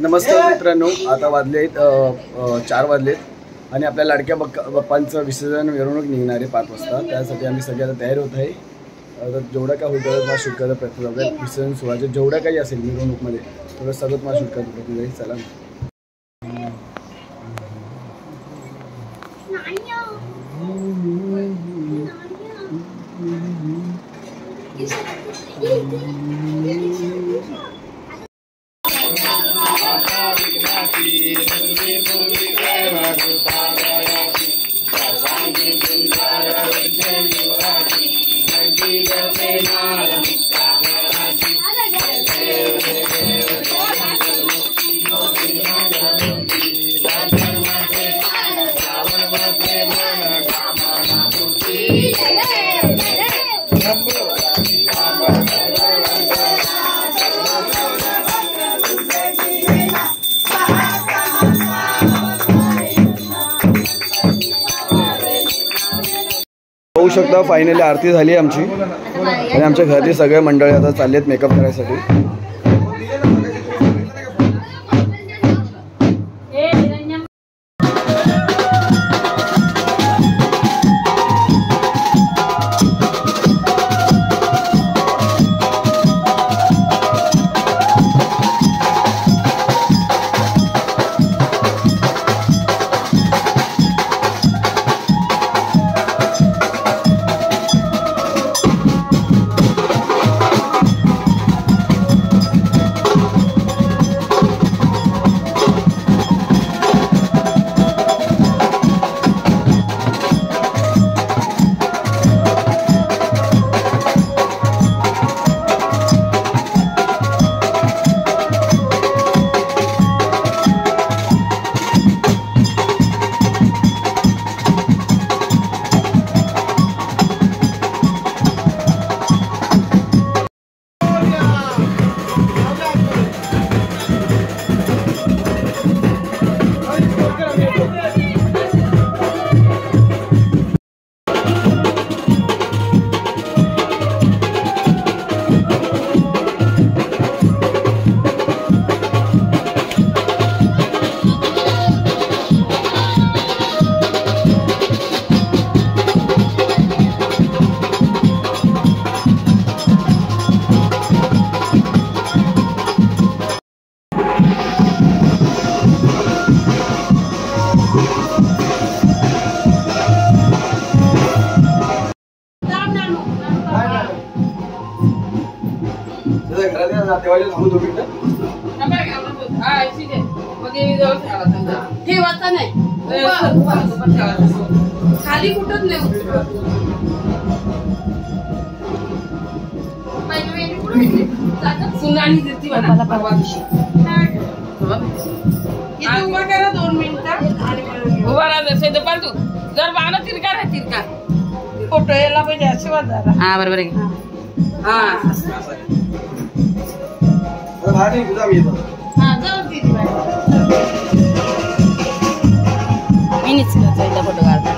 नमस्कार मित्रांनो, आता वाजलेत 4 वाजलेत आणि आपल्या लाडक्या बाप्पांचं विसर्जन मिरवणूक निघणार आहे 5 वाजता। त्यासाठी आम्ही सगळे आता तयार होत आहे। तर जेवढं काय होईल तेवढं शूट करायचा प्रयत्न करतोय। विसर्जन सोहळ्याचं जेवढं काही असेल मिरवणूकमध्ये तेवढं सगळं मला शूट करायचा प्रयत्न करेल। चला होऊ शकता। फायनली आरती झाली आमची आणि आमच्या घरातली सगळे मंडळी आता चालले आहेत मेकअप करायसाठी। खाली कुठंच नाही सुनानी देती मला परवा दिवशी उभा करा 2 मिनिटं उभा राहा दुपार तू जर बाणा तिरका आहे तिरका फोटो यायला पाहिजे आशीर्वाद झाला। हा बरोबर आहे। मीच फोटो काढता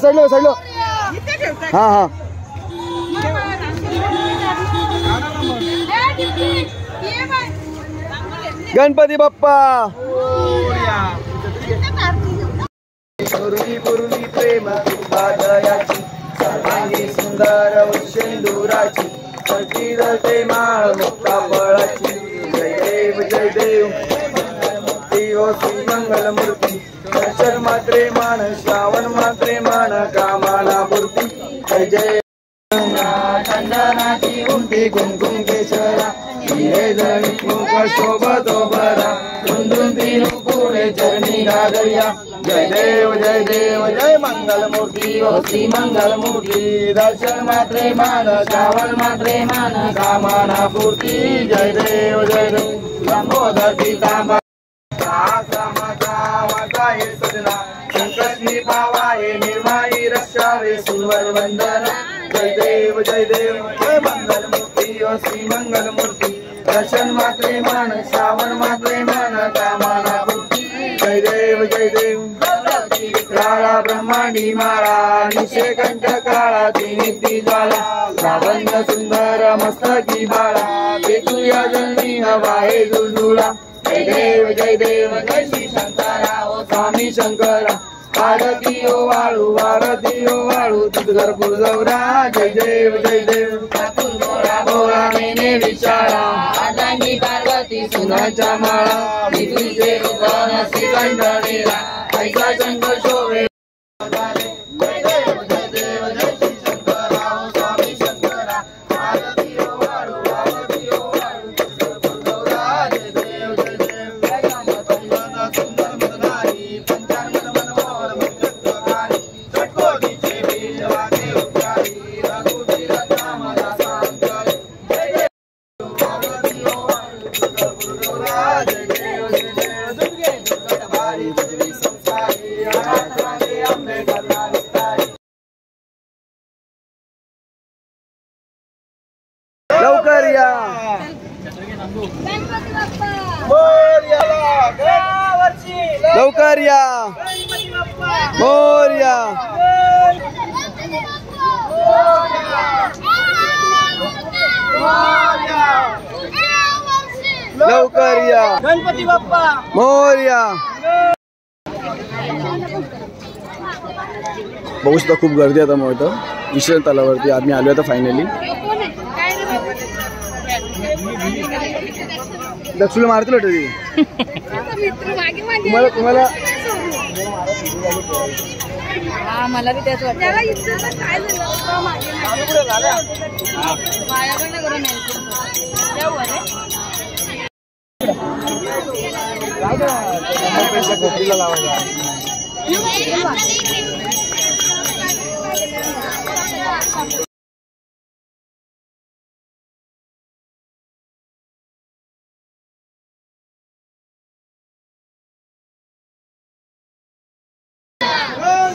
साईडला साईडला. हा हा. गणपती बाप्पा. पूर्वी पूर्वी प्रेम बादयाची सर्वांगी सुंदर शेंदुराची रते माळ मुक्ता फळाची. जय देव मूर्ती ओ श्री मंगल मूर्ती. दर्शन मात्रे मान श्रावण मात्रे मान कामाना मूर्ती. जय जय चंदनाची उंटी कुंकुम केशरा हिरे जणी मुख शोभतो बरा. कुंदून तीन पुढे चरणी गादया. जय देव जय मंगल मूर्ती ओ श्री मंगल मूर्ती. दर्शन मात्रे मान श्रावण मात्रे मान कामना पूर्ती. जय देव लंबोदर सीतांबा. सजना संकट निभावाये निर्माई रक्षावे सुवर वंदना. जय देव जय मंगल मूर्ती ओ श्री मंगल मूर्ती. दर्शन मात्रे मान श्रावण मात्रे मान कामना पूर्ती. जय देव काळा ब्रह्मांडी माळा निशेकंठ काळा त्रिनिधी ज्वाला. लावण्य सुंदर मस्तकी बाळा पेटूया जन्मी हवा हे जुळजुळा. जय देव जय श्री शंकरा ओ स्वामी शंकरा. आरती ओ वाळू तुझघरपूर गौरा. जय देव भोळा मेने विचारा. आदांगी पार्वती सुनाच्या माळा. तुझे रूपन श्रीकंठनेला ऐसा शंकर शोभे. जय देव श्री शंकरा ओ स्वामी शंकरा. आरती ओ वाळू तुझघरपूर गौरा. जय देव सुंदर मदनारी पंचांग मनमोहन मंगलकारी. चटकोटीचे बीज वागे उपचारी रघुवीर नामदा सांगकारी. जय देव आरती ओ वाळू तुझघरपूर गौरा. जय देव दुर्गे दुर्गटभारी तुझी संसारी. अनाथाने अंबे करुणा विस्तारी. लवकर या लवकर या मोरया. लवकर या गणपती बाप्पा मोरया. बघू शकता खूप गर्दी आता मग विश्रांत तलावरती आम्ही आलो आता फायनली. दक्षुला मारतील वाटत तुम्हाला. मला बी त्याच वाटतं.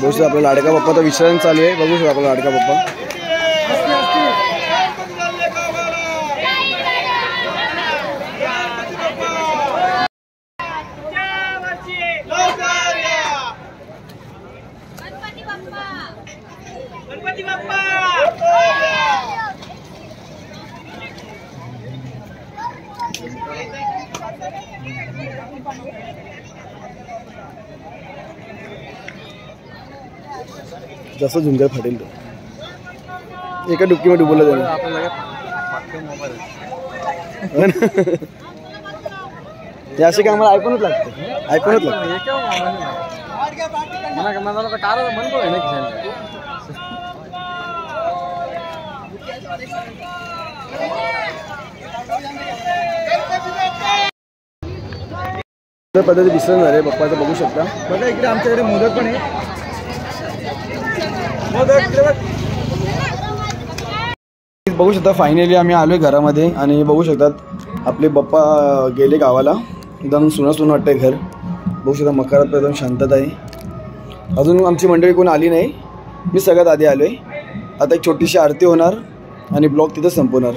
बघू शकतो आपला लाडका बाप्पाचा विश्रांत चालू आहे. बघू शकतो आपला लाडका बाप्पा. जसं झुंगर फाटेल तो एका डुबकीमध्ये डुबवलं जाईल. असे काय आम्हाला ऐकूनच लागतं. पद्धती विसरून झाले बाप्पाचं बघू शकता. बघा इकडे आमच्याकडे मोदक पण आहे. बघू शकता फायनली आम्ही आलोय घरामध्ये आणि बघू शकतात आपले बाप्पा गेले गावाला. एकदम सुनं वाटतंय घर. बघू शकता मकरात एकदम शांतता आहे. अजून आमची मंडळी कोण आली नाही. मी सगळ्यात आधी आलोय. आता एक छोटीशी आरती होणार आणि ब्लॉग तिथं संपवणार.